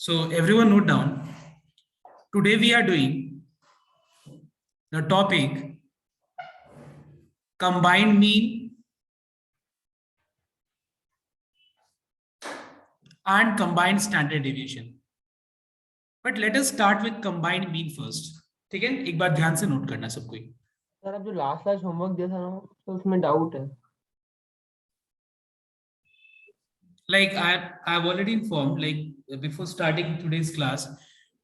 So everyone note down. Today we are doing the topic combined mean and combined standard deviation. But let us start with combined mean first. ठीक है, एक बार ध्यान से note करना सब कोई. Sir अब जो लास्ट होमवर्क दिया था ना तो उसमें डाउट है. Like I've already informed, like before starting today's class,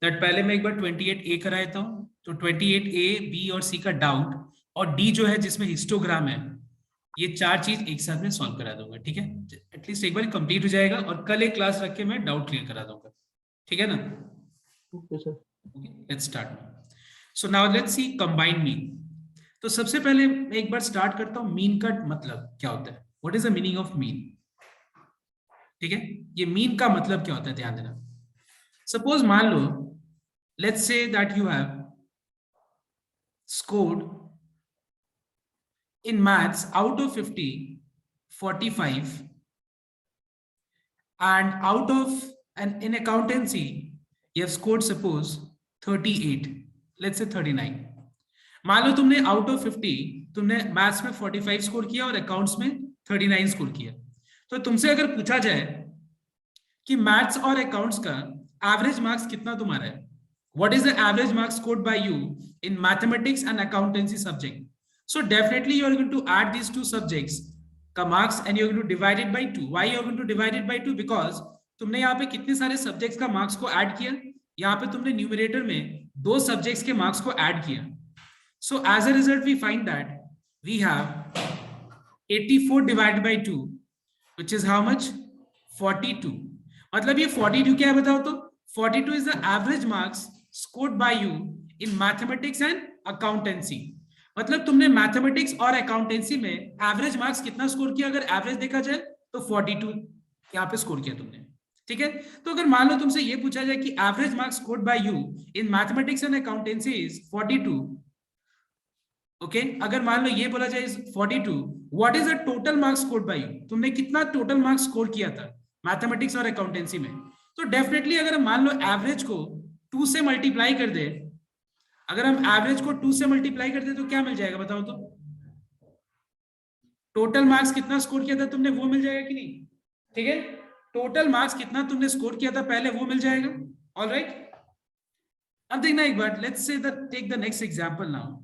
that पहले मैं एक बार 28A करा देता हूँ. तो 28A, B और C का डाउट और D जो है जिसमें हिस्टोग्राम है, ये चार चीज एक साथ में सॉल्व करा दूंगा. ठीक है, एटलीस्ट एक बार कंप्लीट हो जाएगा और कल एक क्लास रख के मैं डाउट क्लियर करा दूंगा. ठीक है ना? Okay sir. Let's start. So now let's see combined mean. तो सबसे पहले मैं एक बार स्टार्ट करता हूँ मीन का मतलब क्या होता है. What is the meaning of mean? ठीक है, ये मीन का मतलब क्या होता है ध्यान देना. सपोज मान लो, let's say that you have scored in maths out of 50 45, and out of, and in accountancy you have scored suppose 38, let's say 39. मान लो तुमने out of 50 तुमने मैथ्स में 45 स्कोर किया और अकाउंट्स में 39 स्कोर किया. तो तुमसे अगर पूछा जाए कि मैथ्स और अकाउंट्स का एवरेज मार्क्स कितना तुम्हारा है, what is the average marks scored bye you in mathematics and accountancy subject. So definitely you are going to add these two subjects का marks and you are going to divide it by 2. Why you are going to divide it by 2? Because तुमने यहाँ पे कितने सारे subjects का marks को add किया. यहाँ पे तुमने numerator में दो subjects के marks को add किया. So as a result we find that we have 84 divided by 2, which is how much? 42. मतलब ये 42 क्या है बताओ तो? 42 is the average marks scored by you in mathematics and accountancy. मतलब तुमने मैथमेटिक्स और अकाउंटेंसी में एवरेज मार्क्स कितना स्कोर किया अगर एवरेज देखा जाए तो 42 यहाँ पे स्कोर किया तुमने. ठीक है, तो अगर मान लो तुमसे ये पूछा जाए कि average marks scored bye you in mathematics and accountancy is 42. Okay, अगर मान लो ये बोला जाए 42, what is the total marks scored bye you, तुमने कितना टोटल मार्क्स स्कोर किया था मैथमेटिक्स और अकाउंटेंसी में. तो डेफिनेटली अगर मान लो एवरेज को 2 से मल्टीप्लाई कर दे, अगर हम एवरेज को 2 से मल्टीप्लाई करते तो क्या मिल जाएगा बताओ तो? टोटल मार्क्स कितना स्कोर किया था तुमने वो मिल जाएगा कि नहीं. ठीक है, टोटल मार्क्स कितना तुमने स्कोर किया था पहले वो मिल जाएगा. ऑलराइट, अब देखना एक बार. Let's say take the next example now.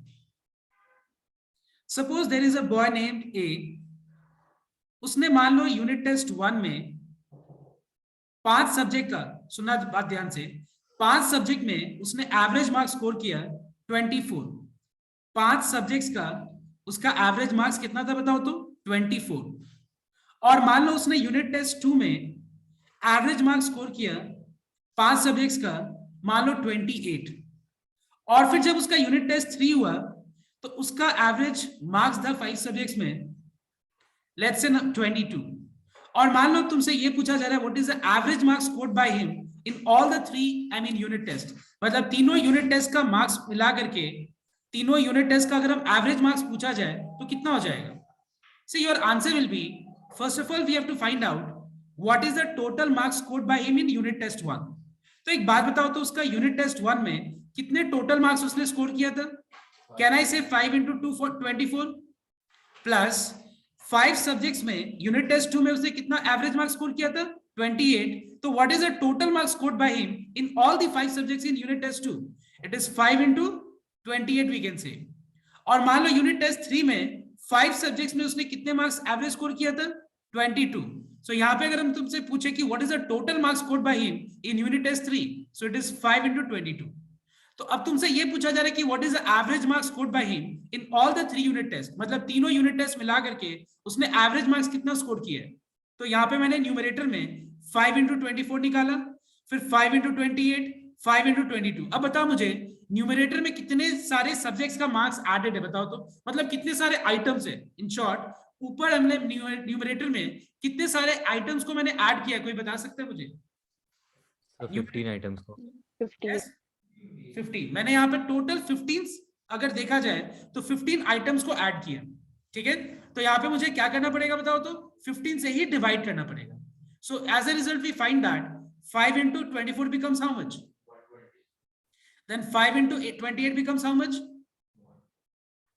Suppose there is a boy named A. उसने मान लो यूनिट टेस्ट 1 में 5 सब्जेक्ट का, सुनना बात ध्यान से, 5 सब्जेक्ट में उसने एवरेज मार्क्स स्कोर किया 24. 5 सब्जेक्ट्स का उसका एवरेज मार्क्स कितना था बताओ तो? 24. और मान लो उसने यूनिट टेस्ट 2 में एवरेज मार्क्स स्कोर किया 5 सब्जेक्ट्स का मान लो 28. और फिर जब उसका यूनिट टेस्ट 3 हुआ तो उसका एवरेज मार्क्स था 5 सब्जेक्ट्स में लेट्स से 22. और मान लो तुमसे ये पूछा जा रहा है what is the average marks scored by him in all the 3 unit test. मतलब तीनों यूनिट टेस्ट का मार्क्स मिला करके, तीनों यूनिट टेस्ट का अगर हम एवरेज मार्क्स पूछा जाए तो कितना हो जाएगा. So your answer will be, first of all we have to find out what is the total marks scored by him in unit test 1. तो एक बात बताओ तो उसका यूनिट टेस्ट 1 में कितने टोटल मार्क्स उसने स्कोर किया था? कैन आई से 5 into 2 for 24 प्लस 5 सब्जेक्ट्स में यूनिट टेस्ट 2 में उसने कितना एवरेज मार्क्स स्कोर किया था? 28. तो what is the total marks scored by him in all the 5 subjects in unit test 2? It is 5 into 28 we can say. और मान लो यूनिट टेस्ट 3 में 5 सब्जेक्ट्स में उसने कितने मार्क्स एवरेज स्कोर किया था? 22. सो यहाँ पे अगर हम तुमसे पूछे कि what is the total marks scored by him in unit test 3, so it is 5 into 22. तो अब तुमसे ये पूछा जा रहा है कि what is the average marks scored by him in all the 3 unit test. मतलब तीनों यूनिट टेस्ट मिला करके उसने एवरेज मार्क्स कितना स्कोर किया है. तो यहाँ पे मैंने न्यूमरेटर में 5 into 24 निकाला, फिर 5 into 28, 5 into 22. अब बताओ मुझे न्यूमरेटर में कितने सारे सब्जेक्ट्स का मार्क्स एडेड है बताओ तो? मतलब कितने सारे आइटम्स है. इन शॉर्ट ऊपर हमने न्यूमरेटर में कितने सारे आइटम्स को मैंने ऐड किया, कोई बता सकता है मुझे? 15 आइटम्स को. 15. मैंने यहाँ पे टोटल 15 अगर देखा जाए तो 15 आइटम्स को ऐड किया. ठीक है, तो यहाँ पे मुझे क्या करना पड़ेगा बताओ तो? 15 से ही डिवाइड करना पड़ेगा. So as a result we find that 5 into 24 becomes how much? Then 5 into 28 becomes how much?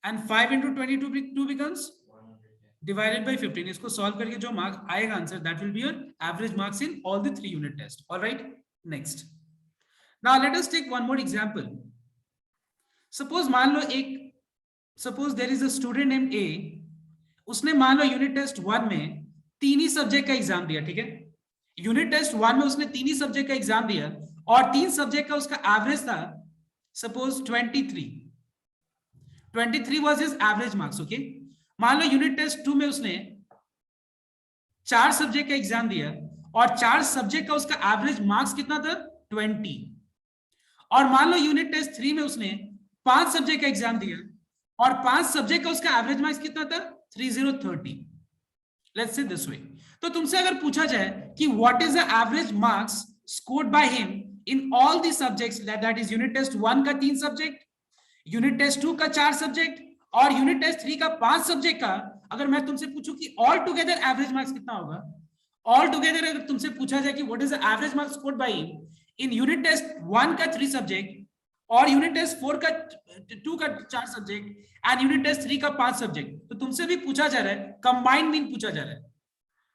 And 5 into 22 becomes divided by 15. इसको solve करके जो mark आएगा answer, that will be your average marks in all the 3 unit tests. All right. Next. Now let us take one more example. Suppose मान लो suppose there is a student named A. उसने मान लो unit test 1 में 3 ही subject का exam दिया, ठीक है? Unit test 1 में उसने 3 ही सब्जेक्ट का एग्जाम दिया और 3 सब्जेक्ट का उसका एवरेज था suppose 23 was his average marks, okay? मान लो यूनिट टेस्ट 2 में उसने 4 सब्जेक्ट का एग्जाम दिया और 4 सब्जेक्ट का उसका एवरेज मार्क्स कितना था? 20। और मान लो यूनिट टेस्ट 3 में उसने 5 सब्जेक्ट का एग्जाम दिया और 5 सब्जेक्ट का उसका एवरेज मार्क्स कितना था? 3030। लेट्स से दिस वे, तो तुमसे अगर पूछा जाए कि what is the average marks scored by him in all the subjects, that is unit test 1 का 3 सब्जेक्ट, यूनिट टेस्ट 2 का 4 सब्जेक्ट और यूनिट टेस्ट 3 का 5 सब्जेक्ट का, अगर मैं तुमसे पूछूं कि ऑल टुगेदर एवरेज मार्क्स कितना होगा? ऑल टुगेदर अगर तुमसे पूछा जाए कि what is the average marks scored by him in unit test 1 का 3 सब्जेक्ट और यूनिट टेस्ट 2 का 4 सब्जेक्ट एंड यूनिट टेस्ट 3 का 5 सब्जेक्ट, तो तुमसे भी पूछा जा रहा है, कंबाइंड मीन पूछा जा रहा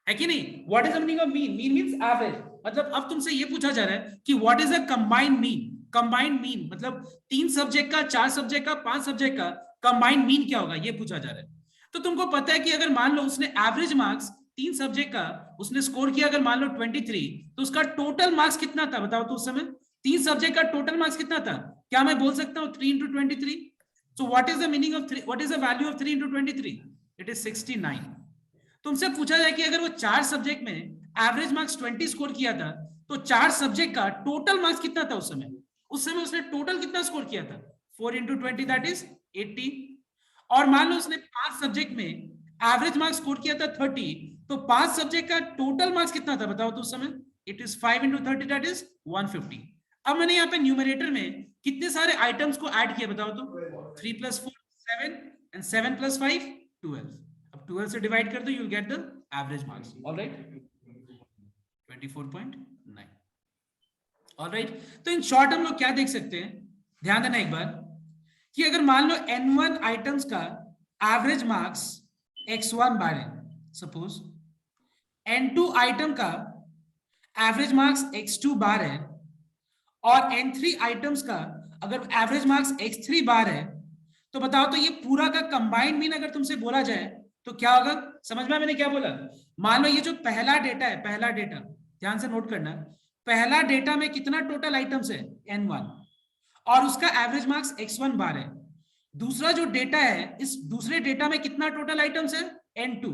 है कि नहीं? What is the meaning of mean? Mean means average. मतलब अब तुमसे ये पूछा जा रहा है कि what is the combined mean? Combined mean मतलब 3 सब्जेक्ट का, 4 सब्जेक्ट का, 5 सब्जेक्ट का कंबाइंड मीन क्या होगा, ये पूछा जा रहा है। तो तुमको पता है कि अगर मान लो उसने एवरेज मार्क्स 3 सब्जेक्ट का उसने स्कोर किया अगर मान लो 23, तो उसका टोटल मार्क्स कितना था बताओ? तो उस समय 3 सब्जेक्ट का टोटल मार्क्स कितना था? क्या मैं बोल सकता हूँ 3 into 23? So what is the meaning of 3? What is the value of 3 into 23? It is 69. तुमसे पूछा जाए कि अगर वो 4 सब्जेक्ट में एवरेज मार्क्स 20 स्कोर किया था तो 4 सब्जेक्ट का टोटल मार्क्स कितना था उस समय? उस समय उसने टोटल कितना स्कोर किया था? 4 into 20 that is 80. और मान लो उसने 5 सब्जेक्ट में एवरेज मार्क्स स्कोर किया था 30, तो 5 सब्जेक्ट का टोटल मार्क्स कितना था बताओ तो उस समय? It is 5 into 30 that is 150. अब मैंने यहाँ पे न्यूमरेटर में कितने सारे आइटम्स को ऐड किया बताओ तो? 3 + 4 7 and 7 + 5 12. अब 12 से डिवाइड कर दो, you will get the average marks. Alright, 24.9। Alright, तो इन शॉर्ट हम लोग क्या देख सकते हैं, ध्यान देना एक बार, कि अगर मान लो N1 आइटम्स का एवरेज मार्क्स X1 बार है, सपोज N2 आइटम का एवरेज मार्क्स X2 बार है और N3 आइटम्स का अगर एवरेज मार्क्स X3 बार है, तो बताओ तो ये पूरा का कंबाइंड मीन अगर तुमसे बोला जाए तो क्या होगा? समझ में मैंने क्या बोला? मान लो ये जो पहला डेटा है, पहला डेटा ध्यान से नोट करना, पहला डेटा में कितना टोटल आइटम्स है? N1 और उसका एवरेज मार्क्स X1 बार है। दूसरा जो डेटा है, इस दूसरे डेटा में कितना टोटल आइटम्स है? N2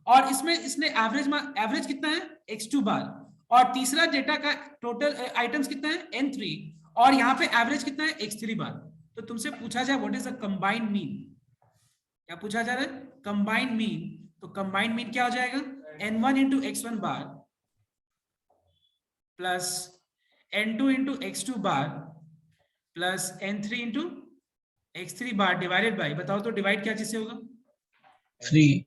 और इसमें इसने एवरेज कितना है? X2 बार। और तीसरा डेटा का टोटल आइटम्स कितना है? N3 और यहाँ पे एवरेज कितना है? X3 बार। तो तुमसे पूछा जाए what is the combined mean, क्या पूछा जा रहा है? Combined mean. तो कंबाइंड मीन क्या हो जाएगा? N1 into X1 bar plus N2 into X2 bar plus N3 into X3 bar divided by, बताओ तो डिवाइड क्या चीज से होगा? 3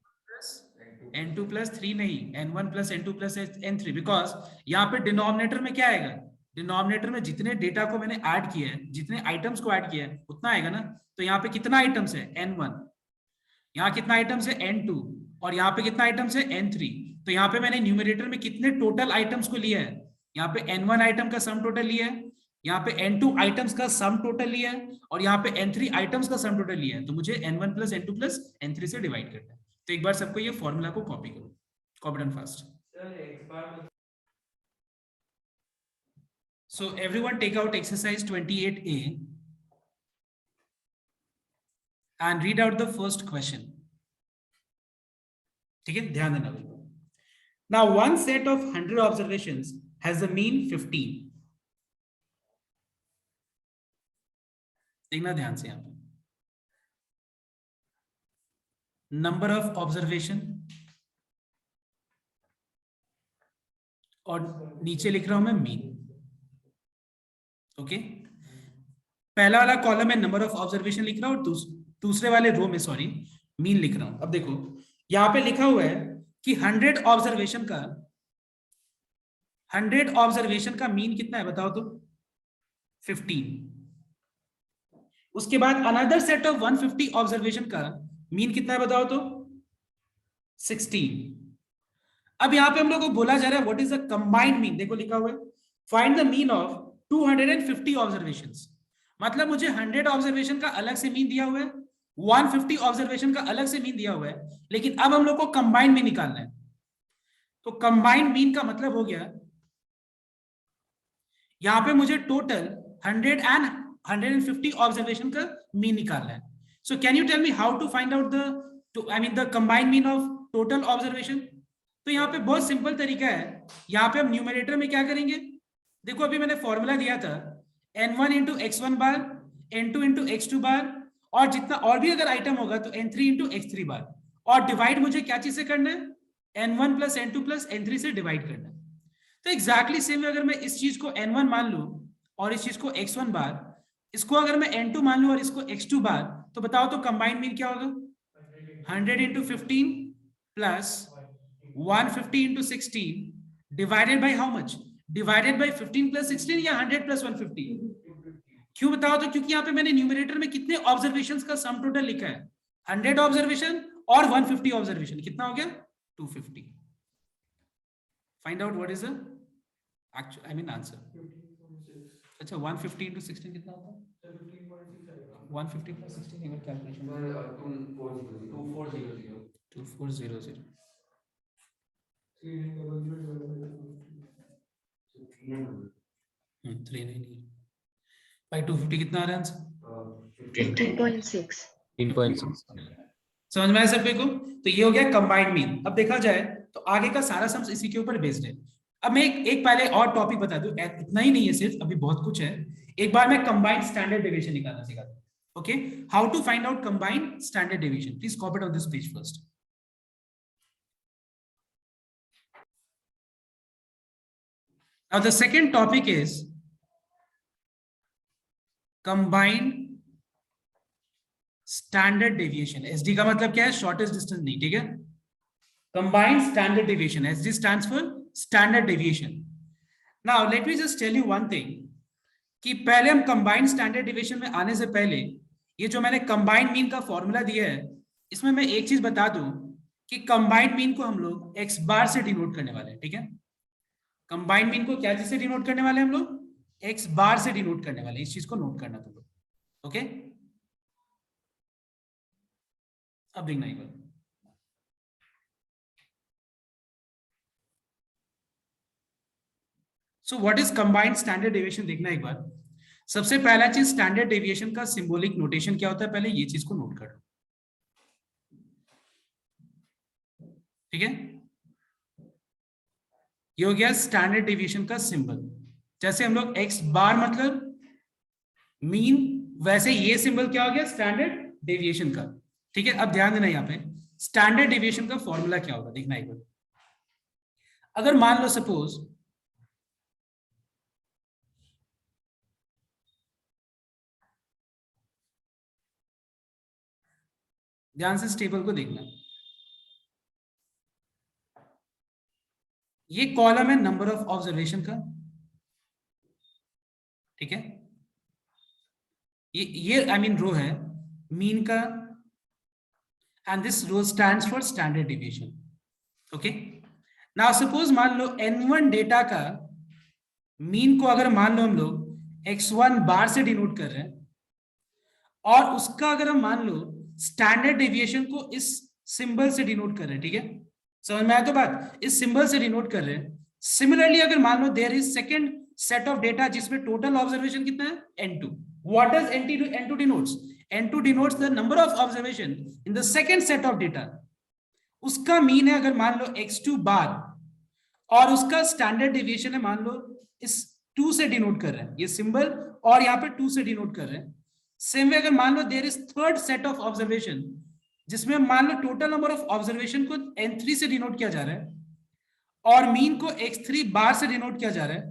N2 + 3 नहीं, N1 + N2 + N3, बिकॉज यहाँ पे डिनोमिनेटर में क्या आएगा? डिनोमिनेटर में जितने डेटा को मैंने ऐड किया है, जितने आइटम्स को ऐड किया है उतना आएगा ना। तो यहाँ पे कितना आइटम्स है? N1, यहाँ कितना आइटम्स है? N2 और यहाँ पे कितना आइटम्स है? N3। तो यहाँ पे मैंने न्यूमरेटर में कितने टोटल आइटम्स को लिया है? यहाँ पे N1 आइटम का सम टोटल लिया है, यहाँ पे N2 आइटम्स का सम टोटल लिया है और यहाँ पे N3 आइटम्स का सम टोटल लिया है। तो मुझे N1 + N2 + N3 से डिवाइड करना है। तो एक बार सबको ये फॉर्मूला को कॉपी करो, copy done fast. So everyone take out exercise 28A and read out the first question. ठीक है, ध्यान देना बिल्कुल। Now one set of 100 observations has the mean 15. देखना ध्यान से, यहाँ पे नंबर ऑफ ऑब्जर्वेशन और नीचे लिख रहा हूं मैं मीन। ओके, पहला वाला कॉलम में नंबर ऑफ ऑब्जर्वेशन लिख रहा हूं और दूसरे वाले रो में सॉरी मीन लिख रहा हूं। अब देखो यहाँ पे लिखा हुआ है कि 100 ऑब्जर्वेशन का 100 ऑब्जर्वेशन का मीन कितना है बताओ तो 15। उसके बाद अनदर सेट ऑफ 150 ऑब्जर्वेशन का मीन कितना है बताओ तो 16। अब यहां पे हम लोग को बोला जा रहा है what is the combined mean, देखो लिखा हुआ है find the mean of 250 observations. मतलब मुझे 100 ऑब्जर्वेशन का अलग से मीन दिया हुआ है, 150 ऑब्जर्वेशन का अलग से मीन दिया हुआ है, लेकिन अब हम लोग को कंबाइंड मीन निकालना है। तो कंबाइंड मीन का मतलब हो गया यहां पे मुझे टोटल 100 एंड 150 ऑब्जर्वेशन का मीन निकालना है। So can you tell me how to find out the combined mean of total observation? तो यहाँ पे बहुत सिंपल तरीका है। यहाँ पे हम न्यूमरेटर में क्या करेंगे, देखो अभी मैंने फॉर्मूला दिया था n1 इंटू x1 बार, n2 इंटू x2 बार, और जितना और भी अगर आइटम होगा तो n3 इंटू x3 बार, और डिवाइड मुझे क्या चीज से करना है, n1 plus n2 plus n3 से डिवाइड करना है। तो एग्जैक्टली सेम अगर मैं इस चीज को n1 मान लूं और इस चीज को x1 बार, इसको अगर मैं n2 मान लूं और इसको x2 बार, तो बताओ तो कंबाइंड मीन क्या होगा, 100 into 15 plus 150 into 16 divided by how much, divided by 15 plus 16 या 100 plus 150? क्यों बताओ तो, क्योंकि यहाँ पे मैंने न्यूमरेटर में कितने ऑब्जर्वेशंस का सम टोटल लिखा है, 100 ऑब्जर्वेशन और 150 ऑब्जर्वेशन, कितना हो गया 250। Find out what is the actual I mean answer. अच्छा 150 into 16 कितना होता है, 150 plus 16 एक बार कैलकुलेशन 2400 भाई 250 कितना आ रहा है आंसर, 15.6 3.6 समझ में आया सबको को? तो ये हो गया कंबाइंड मीन। अब देखा जाए तो आगे का सारा सम्स इसी के ऊपर बेस्ड है। अब मैं एक पहले और टॉपिक बता दूं, इतना ही नहीं है सिर्फ, अभी बहुत कुछ है। एक बार मैं कंबाइंड स्टैंडर्ड डेविएशन निकालना सिखा दूं। Okay, how to find out combined standard deviation, please copy it on this page first. Now the second topic is combined standard deviation। SD का मतलब क्या है, शॉर्टेस्ट डिस्टेंस नहीं, ठीक है। combined standard deviation, SD stands for standard deviation। Now let me just tell you one thing कि पहले हम combined standard deviation में आने से पहले ये जो मैंने combined mean का फॉर्मूला दिया है, इसमें मैं एक चीज बता दूं कि combined mean को हम लोग x बार से डिनोट करने वाले हैं, ठीक है। कंबाइंड मीन को क्या चीज से डिनोट करने वाले हम लोग, एक्स बार से डिनोट करने वाले, इस चीज को नोट करना तुम लोग, ओके। अब देखना एक बार, so what is combined standard deviation देखना एक बार। सबसे पहला चीज स्टैंडर्ड डेविएशन का सिंबॉलिक नोटेशन क्या होता है, पहले ये चीज को नोट कर लो, ठीक है। ये हो गया स्टैंडर्ड डेविएशन का सिंबल। जैसे हम लोग एक्स बार मतलब मीन, वैसे ये सिंबल क्या हो गया स्टैंडर्ड डेविएशन का, ठीक है। अब ध्यान देना यहाँ पे स्टैंडर्ड डेविएशन का फॉर्मूला क्या होगा देखना एक बार। अगर मान लो सपोज ध्यान से इस टेबल को देखना, ये कॉलम है नंबर ऑफ ऑब्जर्वेशन का, ठीक है। ये आई मीन रो है मीन का, and this row stands for standard deviation, okay. Now suppose मान लो n1 डेटा का मीन को अगर मान लो हम लोग x1 बार से डिनोट कर रहे हैं, और उसका अगर हम मान लो स्टैंडर्ड डेविएशन को इस सिंबल से डिनोट कर रहे हैं, ठीक है। समझ में आया तो बात, इस सिंबल से डिनोट कर रहे हैं। सिमिलरली अगर मान लो there is second set of data जिसमें टोटल ऑब्जर्वेशन कितना है n2, what does n2 denotes, n2 denotes the number of observation in the second set of data. उसका मीन है अगर मान लो x2 बार, और उसका स्टैंडर्ड डेविएशन है मान लो इस 2 से डिनोट कर रहे हैं, ये सिंबल और यहाँ पे 2 से डिनोट कर रहे हैं। सेम वे अगर मान लो there is third set of observation जिसमें मान लो टोटल नंबर ऑफ ऑब्जर्वेशन को n3 से डिनोट किया जा रहा है, और मीन को x3 बार से डिनोट किया जा रहा है,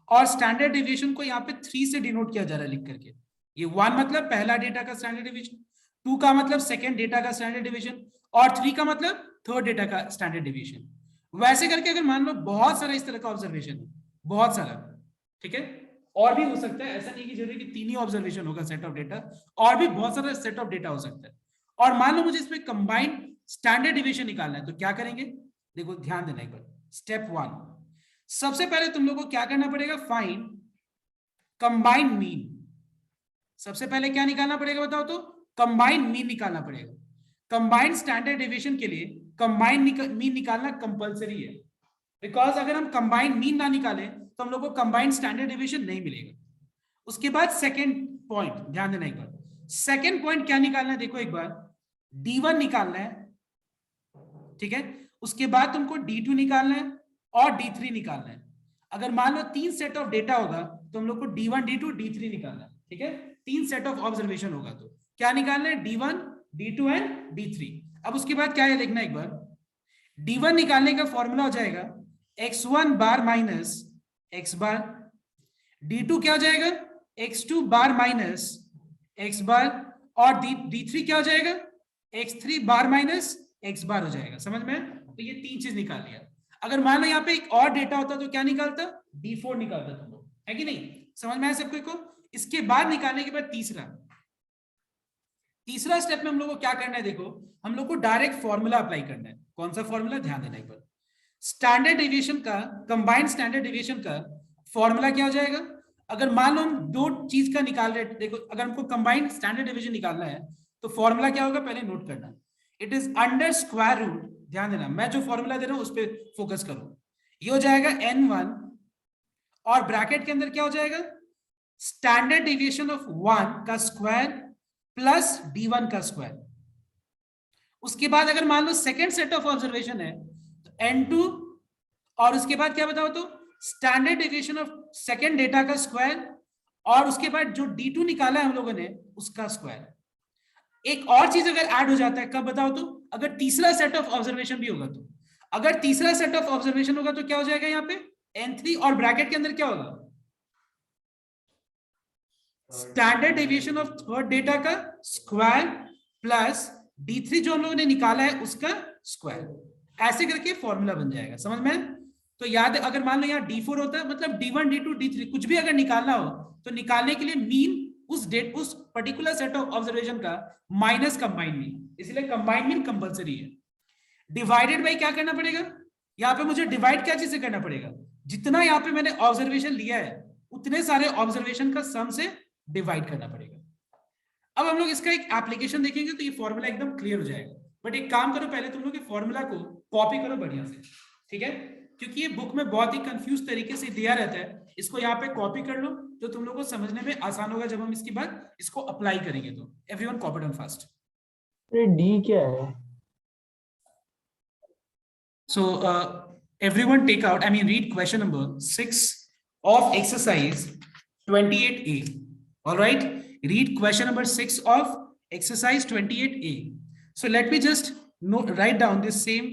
और स्टैंडर्ड डेविएशन को यहाँ पे 3 से डिनोट किया जा रहा है लिख करके। ये 1 मतलब पहला डेटा का स्टैंडर्ड डेविएशन, 2 का मतलब सेकंड डेटा का स्टैंडर्ड डेविएशन, और 3 का मतलब थर्ड डेटा का स्टैंडर्ड डेविएशन। वैसे करके अगर मान लो बहुत सारा इस तरह का ऑब्जर्वेशन है, बहुत सारा, ठीक है। और भी हो सकता है, ऐसा नहीं कि जरूरी कि 3 ही ऑब्जर्वेशन होगा सेट ऑफ डेटा, और भी बहुत सारा सेट ऑफ डेटा हो सकता है। और मान लो मुझे इसमें कंबाइंड स्टैंडर्ड डिविएशन निकालना है, तो क्या करेंगे, देखो ध्यान देना एक बार। स्टेप 1, सबसे पहले तुम लोगों को क्या करना पड़ेगा, फाइंड कंबाइंड मीन। सबसे पहले क्या निकालना पड़ेगा बताओ तो, कंबाइंड मीन निकालना पड़ेगा। कंबाइंड स्टैंडर्ड डिविएशन के लिए कंबाइंड मीन निकालना कंपलसरी है, बिकॉज अगर हम कंबाइंड मीन ना निकालें तो हम लोग को कंबाइंड स्टैंडर्ड डिविएशन नहीं मिलेगा। उसके बाद सेकंड पॉइंट ध्यान देना एक बार, सेकंड पॉइंट क्या निकालना है, देखो एक बार, D1 निकालना है, ठीक है। उसके बाद तुमको D2 निकालना है और D3 निकालना है। अगर मान लो 3 सेट ऑफ डेटा होगा तो हम लोग को D1 D2 D3 निकालना है, ठीक है। 3 सेट ऑफ ऑब्जर्वेशन होगा तो क्या निकालना है, D1 D2 एंड D3। अब उसके बाद क्या है देखना एक बार, D1 निकालने का फॉर्मूला हो जाएगा x1 बार माइनस x बार, D2 क्या हो जाएगा x2 बार माइनस x बार, और D3 क्या हो जाएगा x3 बार माइनस x बार हो जाएगा। समझ में? तो ये 3 चीज निकाल लिया। अगर मान लो यहाँ पे एक और डेटा होता तो क्या निकालता, D4 निकालता तुम लोग, है कि नहीं? समझ में आया सबको को? इसके बाद निकालने के बाद तीसरा स्टेप में हम लोग को क्या करना है, देखो हम लोग को डायरेक्ट फॉर्मूला अप्लाई करना है। कौन सा फॉर्मूला, ध्यान देना एक बार। स्टैंडर्ड डेविएशन का, कंबाइंड स्टैंडर्ड डेविएशन का फॉर्मूला क्या हो जाएगा, अगर मान लो हम दो चीज का निकाल रहे, देखो अगर हमको कंबाइंड स्टैंडर्ड डेविएशन निकालना है तो फॉर्मूला क्या होगा, पहले नोट करना, it is under square root. ध्यान देना, मैं जो फॉर्मूला दे रहा हूं उस पर फोकस करो। ये हो जाएगा n1 और ब्रैकेट के अंदर क्या हो जाएगा, स्टैंडर्ड डेविएशन ऑफ 1 का स्क्वायर प्लस D1 का स्क्वायर। उसके बाद अगर मान लो सेकेंड सेट ऑफ ऑब्जर्वेशन है तो n2, और उसके बाद क्या बताओ तो standard deviation of second data का स्क्वायर, और उसके बाद जो D2 निकाला है हम लोगों ने उसका स्क्वायर। एक और चीज अगर ऐड हो जाता है, कब बताओ तो, अगर तीसरा सेट ऑफ ऑब्जर्वेशन भी होगा तो। अगर तीसरा सेट ऑफ ऑब्जर्वेशन होगा तो क्या हो जाएगा यहाँ पे n3, और ब्रैकेट के अंदर क्या होगा, standard deviation of third data का स्क्वायर प्लस D3 जो हम लोगों ने निकाला है उसका स्क्वायर। ऐसे करके फॉर्मूला बन जाएगा। समझ में? तो याद है, अगर मान लो यहाँ D4 होता है, मतलब D1 D2 D3 कुछ भी अगर निकालना हो तो निकालने के लिए मीन उस पर्टिकुलर सेट ऑफ ऑब्जर्वेशन का माइनस कंबाइंड मीन, इसलिए कंबाइंड मीन कंपलसरी है। डिवाइडेड बाई क्या करना पड़ेगा, यहाँ पे मुझे डिवाइड क्या चीज से करना पड़ेगा, जितना यहाँ पे मैंने ऑब्जर्वेशन लिया है उतने सारे ऑब्जर्वेशन का सम से डिवाइड करना पड़ेगा। अब हम लोग इसका एक एप्लीकेशन देखेंगे तो ये फॉर्मूला एकदम क्लियर हो जाएगा। बट एक काम करो, पहले तुम लोग ये फॉर्मूला को कॉपी करो बढ़िया से, ठीक है, क्योंकि ये बुक में बहुत ही कंफ्यूज तरीके से दिया रहता है। इसको यहाँ पे कॉपी कर लो तो तुम लोग को समझने में आसान होगा जब हम इसके बाद इसको अप्लाई करेंगे। तो everyone copy down fast. D क्या है? So everyone take out, I mean read question number 6 of exercise 28A. All right, read question number 6 of exercise 28A. So let me just write down this same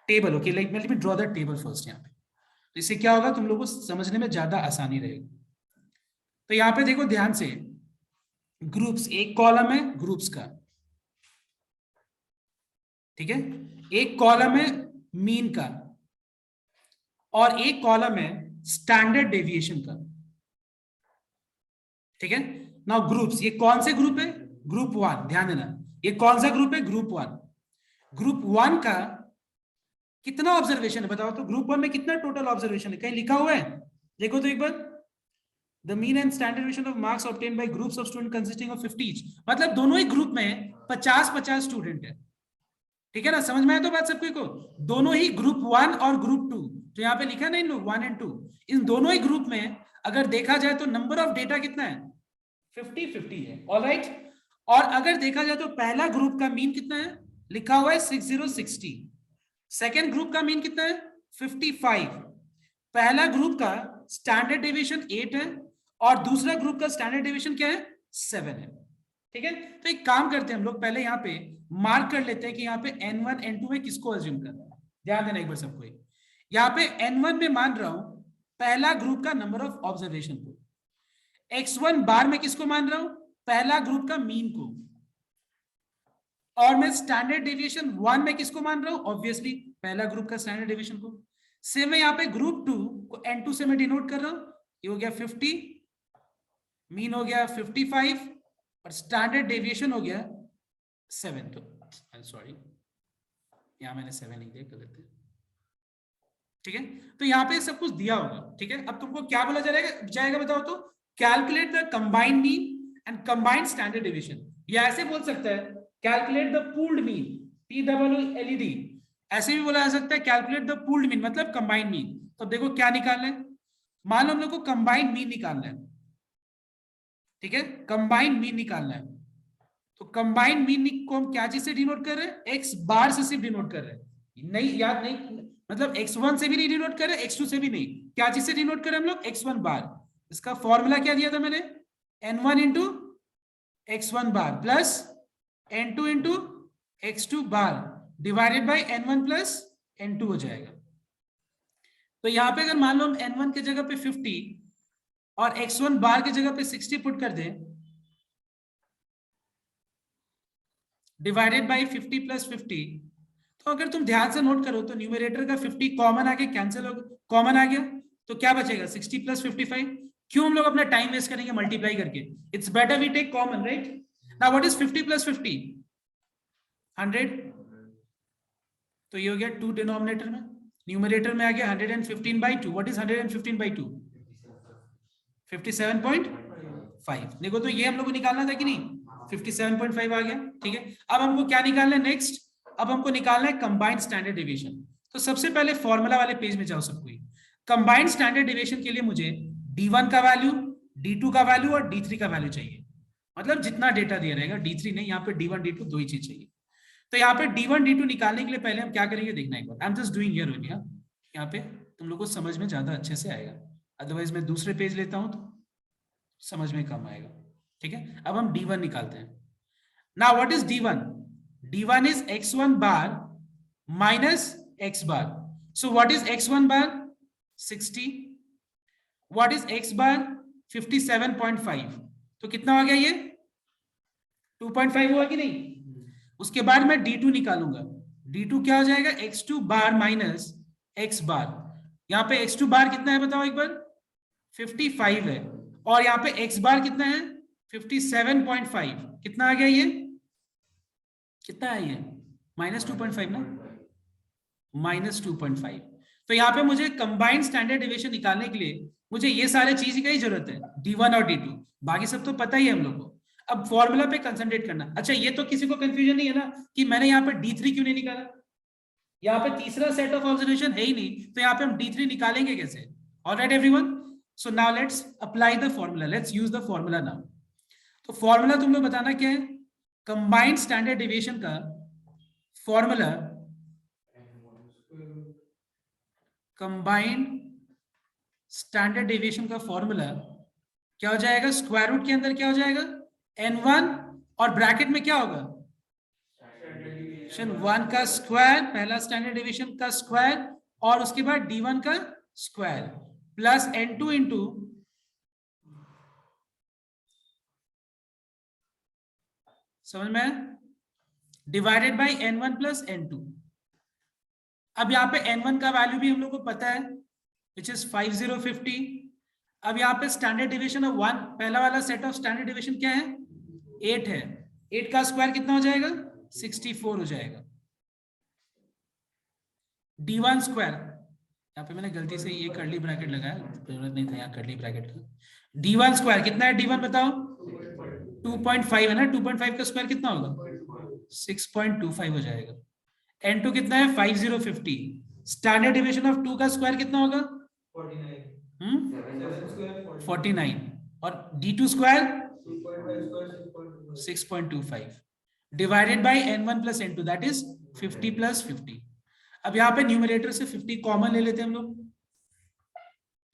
table. Okay, like let me draw the table first यहाँ पे, तो इससे क्या होगा, तुम लोगों को समझने में ज्यादा आसानी रहेगी। तो यहाँ पे देखो ध्यान से, ग्रुप्स, एक कॉलम है ग्रुप्स का, ठीक है, एक कॉलम है मीन का, और एक कॉलम है स्टैंडर्ड डेविएशन का, ठीक है। नाउ ग्रुप्स, ये कौन से ग्रुप है, ग्रुप 1। ध्यान देना, ये कौन सा ग्रुप है, ग्रुप 1। ग्रुप 1 का कितना ऑब्जर्वेशन है बताओ तो, ग्रुप 1 में कितना टोटल ऑब्जर्वेशन है, कहीं लिखा हुआ है, देखो तो एक बार। The mean and standard deviation of marks obtained by groups of student consisting of 50 each, मतलब दोनों ही ग्रुप में 50-50 स्टूडेंट है, ठीक है ना। समझ में आया तो बात सबको को, दोनों ही ग्रुप 1 और ग्रुप 2 जो यहाँ पे लिखा है ना इन लोग 1 एंड 2, इन दोनों ही ग्रुप में अगर देखा जाए तो नंबर ऑफ डेटा कितना है, 50-50 है। ऑलराइट, और अगर देखा जाए तो पहला ग्रुप का मीन कितना है, लिखा हुआ है 6060। सेकेंड ग्रुप का मीन कितना है, 55। पहला ग्रुप का स्टैंडर्ड डेविएशन 8 है और दूसरा ग्रुप का स्टैंडर्ड डेविएशन क्या है, 7 है, ठीक है। तो एक काम करते हैं हम लोग, पहले यहाँ पे मार्क कर लेते हैं कि यहाँ पे n1 n2 में किसको अज्यूम करना है। ध्यान देना एक बार सबको, यहाँ पे n1 में मान रहा हूं पहला ग्रुप का नंबर ऑफ ऑब्जर्वेशन को, x1 बार में किसको मान रहा हूं, पहला ग्रुप का मीन को, और मैं स्टैंडर्ड डेविएशन 1 में किसको मान रहा हूं, ऑब्वियसली पहला ग्रुप का स्टैंडर्ड डेविएशन को। सेम है यहाँ पे ग्रुप 2 को N2 से मैं डिनोट कर रहा हूं, ये हो गया 50, मीन हो गया 55 और स्टैंडर्ड डेविएशन हो गया 7। तो सॉरी, यहां मैंने 7 नहीं दिया, गलत है, ठीक है। तो यहाँ पे सब कुछ दिया होगा, ठीक है। अब तुमको क्या बोला जाएगा बताओ तो, calculate the combined mean and combined standard deviation. या ऐसे बोल सकता है calculate the pooled mean, PWLED। ऐसे भी बोला जा सकता है कैलकुलेट द पूल्ड मीन, मतलब कंबाइंड मीन। तो देखो क्या निकालना है, मान लो हम लोग को कंबाइंड मीन निकालना है, ठीक है, कंबाइंड मीन निकालना है। तो कंबाइंड मीन को हम क्या चीज से डिनोट कर रहे हैं, एक्स बार से सिर्फ डिनोट कर रहे हैं, नहीं याद नहीं, मतलब x1 से भी नहीं डिनोट कर रहे, x2 से भी नहीं, क्या चीज से डिनोट कर रहे हम लोग, x1 बार। इसका फॉर्मूला क्या दिया था मैंने, n1 into x1 bar plus n2 into x2 bar divided by n1 plus n2 हो जाएगा। तो यहां पे अगर मान लो हम n1 की जगह पे 50 और x1 बार की जगह पे 60 पुट कर दें, डिवाइडेड बाई 50 प्लस 50, तो अगर तुम ध्यान से नोट करो तो न्यूमरेटर का 50 कॉमन आके कैंसिल हो, कॉमन आ गया, तो क्या बचेगा 60 प्लस 55। क्यों हम लोग अपना टाइम वेस्ट करेंगे मल्टीप्लाई करके, it's better we take common, right. Now what is 50 plus 50, 100। तो ये हो गया 2 डिनोमिनेटर में, न्यूमरेटर में आ गया 115 बाई 2। What is 115 by 2, 57.5। देखो तो ये हम लोग को निकालना था कि नहीं, 57.5 आ गया, ठीक है। अब हमको क्या निकालना है नेक्स्ट, अब हमको निकालना है कंबाइंड स्टैंडर्ड डेविएशन। तो सबसे पहले फॉर्मूला वाले पेज में जाओ सब कोई। कंबाइंड स्टैंडर्ड डेविएशन के लिए मुझे D1 का वैल्यू, D2 का वैल्यू और D3 का वैल्यू चाहिए, मतलब जितना डेटा दिया रहेगा, D3 नहीं, यहाँ पे D1 D2 दो ही चीज चाहिए। तो यहाँ पे D1 D2 निकालने के लिए पहले हम क्या करेंगे देखना एक बार, I am just doing here only, यहाँ पे तुम लोग को समझ में ज्यादा अच्छे से आएगा, अदरवाइज मैं दूसरे पेज लेता हूँ तो समझ में कम आएगा, ठीक है। अब हम D1 निकालते हैं। Now what is D1, D1 is x1 bar minus x bar. So what is x1 bar? 60. What is x bar? 57.5. तो कितना हो गया ये, 2.5 हुआ कि नहीं। उसके बाद मैं D2 निकालूंगा, D2 क्या हो जाएगा, x2 बार माइनस x बार। यहाँ पे x2 बार कितना है बताओ एक बार, 55 है, और यहाँ पे x बार कितना है 57.5। कितना आ गया ये, कितना है ये, -2.5 ना, -2.5। तो यहाँ पे मुझे कंबाइंड स्टैंडर्ड डेविएशन निकालने के लिए मुझे ये सारे चीज की ही जरूरत है, D1 और D2, बाकी सब तो पता ही है हम लोग को। अब फॉर्मूला पे कंसंट्रेट करना। अच्छा ये तो किसी को कंफ्यूजन नहीं है ना कि मैंने यहाँ पे D3 क्यों नहीं निकाला, यहाँ पे तीसरा सेट ऑफ ऑब्जर्वेशन है ही नहीं, तो यहाँ पे हम D3 निकालेंगे कैसे। Alright everyone, so now let's apply the formula, let's use the formula now. तो फॉर्मूला तुम लोग बताना क्या है, कंबाइंड स्टैंडर्ड डेविएशन का फॉर्मूला, कंबाइंड स्टैंडर्ड डेविएशन का फॉर्मूला क्या हो जाएगा, स्क्वायर रूट के अंदर क्या हो जाएगा n1 और ब्रैकेट में क्या होगा 1 का स्क्वायर, पहला स्टैंडर्ड डेविएशन का स्क्वायर, और उसके बाद D1 का स्क्वायर प्लस n2 इंटू समझ में, divided by n1 plus n2। अब यहाँ पे n1 का वैल्यू भी हम लोग को पता है विच इज 5050। अब यहाँ पे स्टैंडर्ड डेविएशन ऑफ 1, पहला वाला सेट ऑफ स्टैंडर्ड डेविएशन क्या है 8 है, 8 का स्क्वायर कितना हो जाएगा 64 हो जाएगा। D1 स्क्वायर, यहाँ पे मैंने गलती से ये कर्ली ब्रैकेट लगाया, जरूरत नहीं था यहाँ कर्ली ब्रैकेट का। D1 स्क्वायर कितना है, D1 बताओ 2.5 है ना, 2.5 का स्क्वायर कितना होगा 6.25 हो जाएगा। n2 कितना है 5050, स्टैंडर्ड डेविएशन ऑफ 2 का स्क्वायर कितना होगा 49, और D2 square 6.25 divided by n1 plus n2 that is 50 plus 50। अब यहाँ पे न्यूमरेटर से 50 कॉमन ले लेते हैं हम लोग,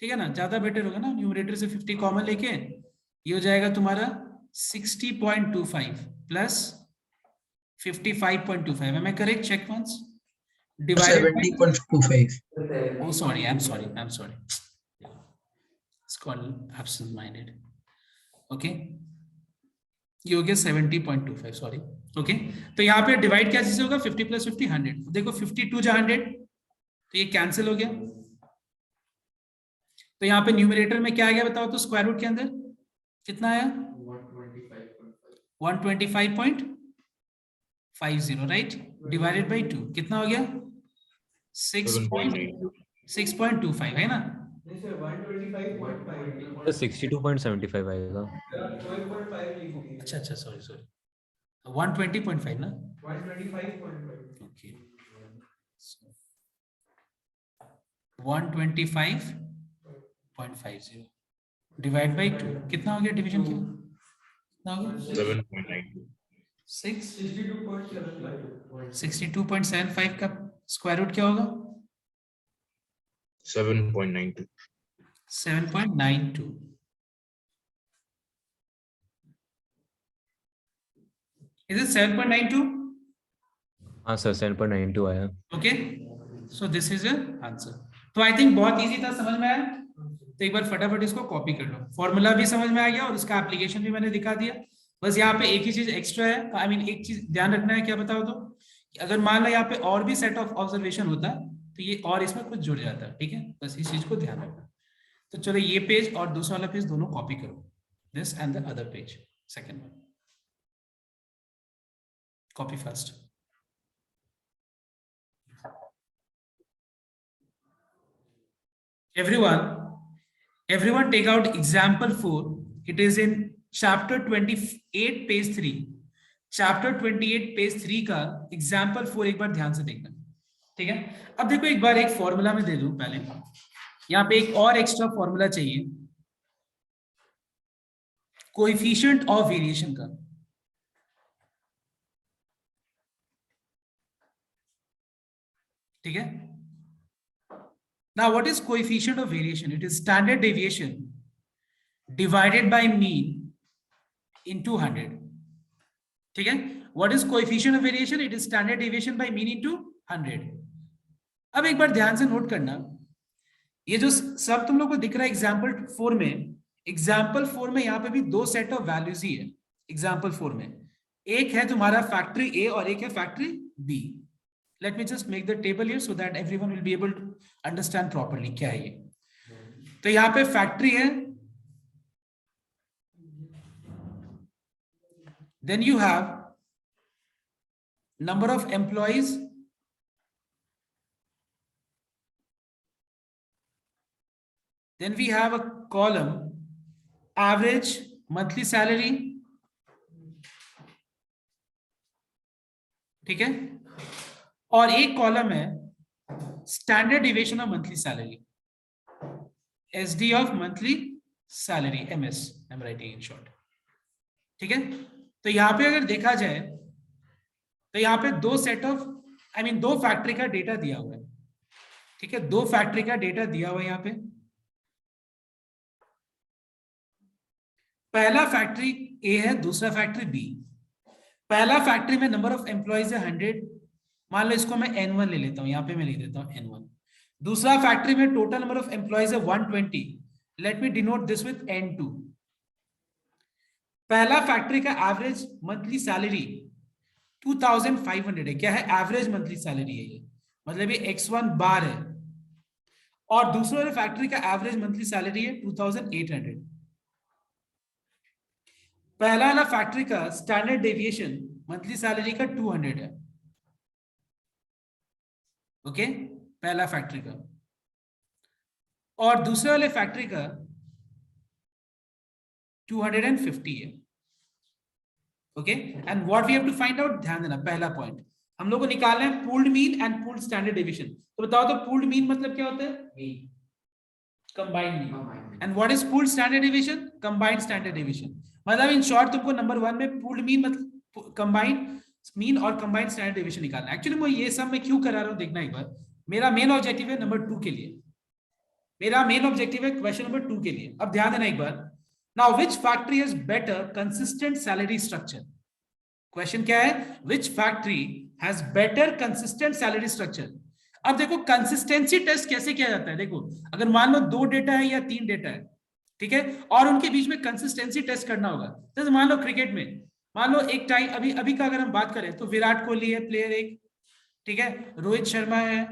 ठीक है ना, ज्यादा बेटर होगा ना, न्यूमरेटर से 50 कॉमन लेके ये हो जाएगा तुम्हारा 60.25 plus 55.25, am I correct? Check once. Divided 70.25. Oh, sorry. I'm sorry. It's called absent-minded. Okay. ये हो गया 70.25, सॉरी। ओके, तो यहाँ पे डिवाइड क्या चीज होगा 50 प्लस 50 100। देखो 52 जा 100 तो ये कैंसिल हो गया, तो यहाँ पे न्यूमरेटर में क्या आ गया बताओ तो, स्क्वायर रूट के अंदर कितना आया 125.50, राइट, डिवाइडेड बाई 2 कितना हो गया 6.25 है ना। 62.75 आएगा। अच्छा सॉरी 120.5 ना, ओके 125.50 डिवाइड बाई 2 कितना हो गया, डिवीजन कितना हो गया 62.75 का स्क्वायर रूट क्या होगा 7.92. 7.92। Is it 7.92? हाँ सर 7.92 आया। Okay, so this is your answer. तो आई थिंक बहुत इजी था, समझ में आया। तो एक बार फटाफट इसको कॉपी कर लो, फॉर्मूला भी समझ में आ गया और उसका एप्लीकेशन भी मैंने दिखा दिया। बस यहाँ पे एक ही चीज एक्स्ट्रा है, आई मीन एक चीज ध्यान रखना है, क्या बताओ तो, कि अगर मान लो यहाँ पे और भी सेट ऑफ ऑब्जर्वेशन होता तो ये और इसमें कुछ जुड़ जाता, ठीक है, बस इस चीज को ध्यान रखना। तो चलो ये पेज और दूसरा वाला पेज दोनों कॉपी करो, this and the other page, second one, copy first. Everyone take out example 4. It is in chapter 28 page 3. Chapter 28 page 3 का example 4 एक बार ध्यान से देखना, ठीक है। अब देखो एक बार एक फॉर्मूला में दे दूं, पहले यहाँ पे एक और एक्स्ट्रा फॉर्मूला चाहिए कोएफिशिएंट ऑफ वेरिएशन का, ठीक है। Now, what is coefficient of variation? It is standard deviation divided by mean into 100. ठीक है? What is coefficient of variation? It is standard deviation by mean into 100. अब एक बार ध्यान से नोट करना, ये जो सब तुम लोग को दिख रहा है एग्जाम्पल 4 में यहाँ पे भी दो सेट ऑफ वैल्यूज ही है। एग्जाम्पल 4 में एक है तुम्हारा फैक्ट्री A और एक है factory B. Let me just make the table here so that everyone will be able to understand properly क्या है ये। तो यहाँ पे फैक्ट्री है, then you have number of employees, then we have a column average monthly salary, ठीक है, और एक कॉलम है standard deviation of monthly salary, SD of monthly salary, MS I am writing in short, ठीक है। तो यहाँ पे अगर देखा जाए तो यहाँ पे दो सेट ऑफ दो फैक्ट्री का डेटा दिया हुआ है, ठीक है, दो फैक्ट्री का डेटा दिया हुआ है यहाँ पे। पहला फैक्ट्री ए है, दूसरा फैक्ट्री बी। पहला फैक्ट्री में नंबर ऑफ एम्प्लॉयज है 100, मान लो इसको मैं N1 ले लेता हूं, यहाँ पे मैं लिख देता हूं N1। दूसरा फैक्ट्री में टोटल नंबर ऑफ एम्प्लॉयज है 120, let me denote this with N2। पहला फैक्ट्री का एवरेज मंथली सैलरी 2500 है, क्या है, एवरेज मंथली सैलरी है ये, मतलब ये X1 बार है। और दूसरे वाले फैक्ट्री का एवरेज मंथली सैलरी है 2800। पहला वाला फैक्ट्री का स्टैंडर्ड डेविएशन मंथली सैलरी का 200 है, ओके, पहला फैक्ट्री का। और दूसरे वाले फैक्ट्री का 250 है, okay. And what we have to find out, ध्यान देना, पहला पॉइंट हम लोग को निकालना है pooled mean and pooled standard deviation. तो बताओ तो पूल्ड मीन मतलब क्या होता है, combined mean. And what is pooled standard deviation, combined standard deviation. मतलब इन शॉर्ट तुमको नंबर 1 में पूल्ड मीन मतलब कंबाइंड मीन और कंबाइंड स्टैंडर्ड डेविएशन निकालना। एक्चुअली मैं ये सब मैं क्यों करा रहा हूं देखना एक बार। मेरा मेन ऑब्जेक्टिव है नंबर 2 के लिए, मेरा मेन ऑब्जेक्टिव है क्वेश्चन नंबर 2 के लिए। अब ध्यान देना एक बार, now which factory has better consistent salary structure. Question क्या है, which factory has better consistent salary structure. अब देखो कंसिस्टेंसी टेस्ट कैसे किया जाता है, देखो अगर मान लो 2 डेटा है या 3 डेटा है, ठीक है, और उनके बीच में कंसिस्टेंसी टेस्ट करना होगा। जैसे मान लो क्रिकेट में, मान लो एक टाइम अभी का अगर हम बात करें तो विराट कोहली है प्लेयर एक, ठीक है, रोहित शर्मा है,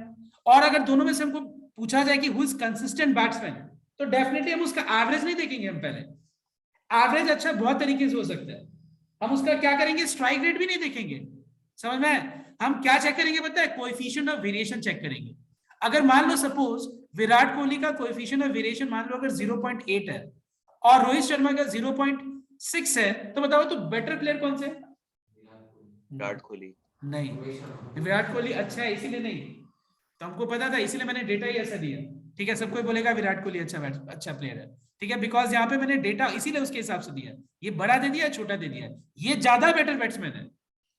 और अगर दोनों में से हमको पूछा जाए कि हु इज कंसिस्टेंट बैट्समैन, तो डेफिनेटली हम उसका एवरेज नहीं देखेंगे। हम पहले एवरेज अच्छा बहुत तरीके से हो सकता है, हम उसका क्या करेंगे, स्ट्राइक रेट भी नहीं देखेंगे, समझ में है? हम क्या चेक करेंगे पता है, कोएफिशिएंट ऑफ वेरिएशन चेक करेंगे। अगर मान लो सपोज विराट कोहली का कोएफिशिएंट ऑफ वेरिएशन मान लो अगर 0.8 है और रोहित शर्मा का 0.6 है, तो बताओ तो बेटर प्लेयर कौन से? विराट कोहली। नहीं, विराट कोहली अच्छा है इसीलिए नहीं, तो हमको पता था इसीलिए मैंने डेटा ही ऐसा दिया। ठीक है, सब कोई बोलेगा विराट कोहली अच्छा प्लेयर है, ठीक है, बिकॉज यहाँ पे मैंने डेटा इसीलिए उसके हिसाब से दिया। ये बड़ा दे दिया, छोटा दे दिया, ये ज्यादा बेटर बैट्समैन है।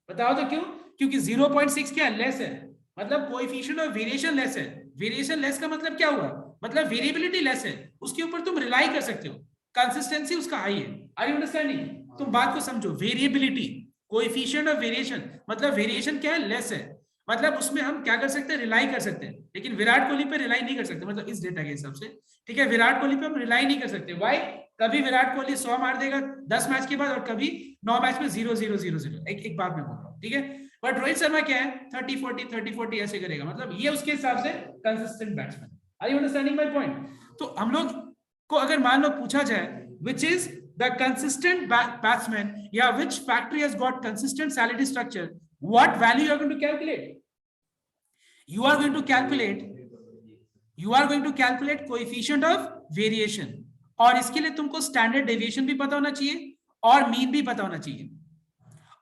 बताओ तो क्यों? क्योंकि 0.6 क्या लेस है, मतलब कोएफिशिएंट ऑफ वेरिएशन लेस है। वेरिएशन लेस का मतलब क्या हुआ, मतलब वेरिएबिलिटी लेस है, उसके ऊपर तुम रिलाई कर सकते हो, कंसिस्टेंसी उसका हाई है। Are you understanding? तुम बात को समझो, वेरिएबिलिटी, कोएफिशिएंट ऑफ वेरिएशन, मतलब वेरिएशन क्या है, लेस है, मतलब उसमें हम क्या कर सकते हैं, रिलाई कर सकते हैं। लेकिन विराट कोहली पे रिलाई नहीं कर सकते, मतलब इस डेटा के हिसाब से, ठीक है, विराट कोहली पे हम रिलाई नहीं कर सकते। व्हाई? कभी विराट कोहली 100 मार देगा 10 मैच के बाद और कभी 9 मैच में 0-0-0-0, एक बात मैं बोल रहा हूँ, ठीक है। बट रोहित शर्मा क्या है, 30-40 ऐसे करेगा, मतलब ये उसके हिसाब से consistent batsman. Are you understanding my point? तो हम लोग को अगर मान लो पूछा जाए which is the consistent batsman या which factory has got consistent salary structure, what value you are going to calculate? You are going to calculate coefficient of variation, और इसके लिए तुमको स्टैंडर्ड डेविएशन भी पता होना चाहिए और मीन भी पता होना चाहिए।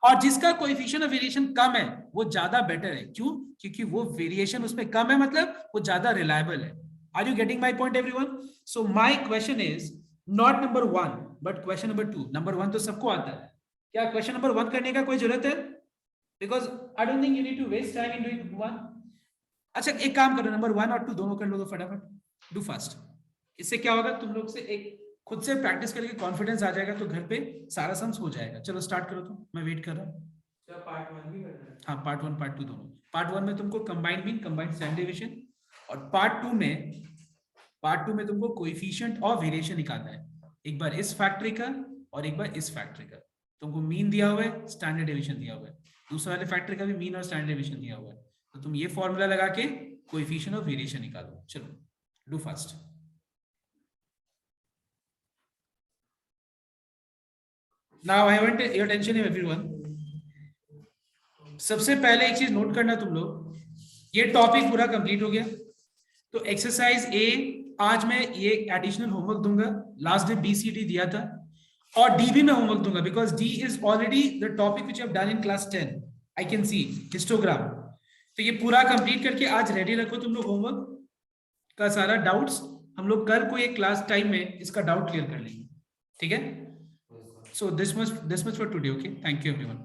और जिसका कोएफिशिएंट ऑफ वेरिएशन कम है वो ज्यादा बेटर है। क्यों? क्योंकि वो वेरिएशन उसमें कम है, मतलब वो ज्यादा रिलायबल है। Are you getting my point everyone? So my question is not number 1 but question number 2। Number 1 तो सबको आता है, क्या क्वेश्चन नंबर 1 करने का कोई जरूरत है? Because I don't think you need to waste time in doing one. अच्छा एक काम करो, नंबर 1 और 2 दोनों कर लो तो फटाफट, डू फास्ट। इससे क्या होगा, तुम लोग से एक खुद से प्रैक्टिस करके कॉन्फिडेंस आ जाएगा, तो घर पे सारा सम्स हो जाएगा। चलो स्टार्ट करो, तुम, मैं वेट कर रहा हूँ। पार्ट 1 भी करना है? हाँ, पार्ट 1 पार्ट 2 दोनों। पार्ट 1 में तुमको combined mean, combined standard deviation, और पार्ट 2 में तुमको कोएफिशिएंट ऑफ वेरिएशन निकालना है, एक बार इस फैक्टरी का और एक बार इस फैक्टरी का। तुमको मीन दिया हुआ है, स्टैंडर्ड डेविएशन दिया हुआ है, दूसरे वाले फैक्टर का भी मीन और स्टैंडर्ड डेविएशन दिया हुआ है, तो तुम ये फॉर्मूला लगा के कोएफिशिएंट ऑफ वेरिएशन निकालो। चलो do fast. Now I want your attention everyone. सबसे पहले एक चीज नोट करना तुम लोग, ये टॉपिक पूरा कंप्लीट हो गया, तो एक्सरसाइज ए आज मैं ये एडिशनल होमवर्क दूंगा, लास्ट डे BCT दिया था, और डी भी मैं होमवर्क दूंगा, because D is already the topic which I have done in class 10। I can see histogram, तो ये पूरा कंप्लीट करके आज रेडी रखो तुम लोग होमवर्क का सारा डाउट्स, हम लोग कल को एक क्लास टाइम में इसका डाउट क्लियर कर लेंगे, ठीक है। So this much for today, okay, thank you everyone.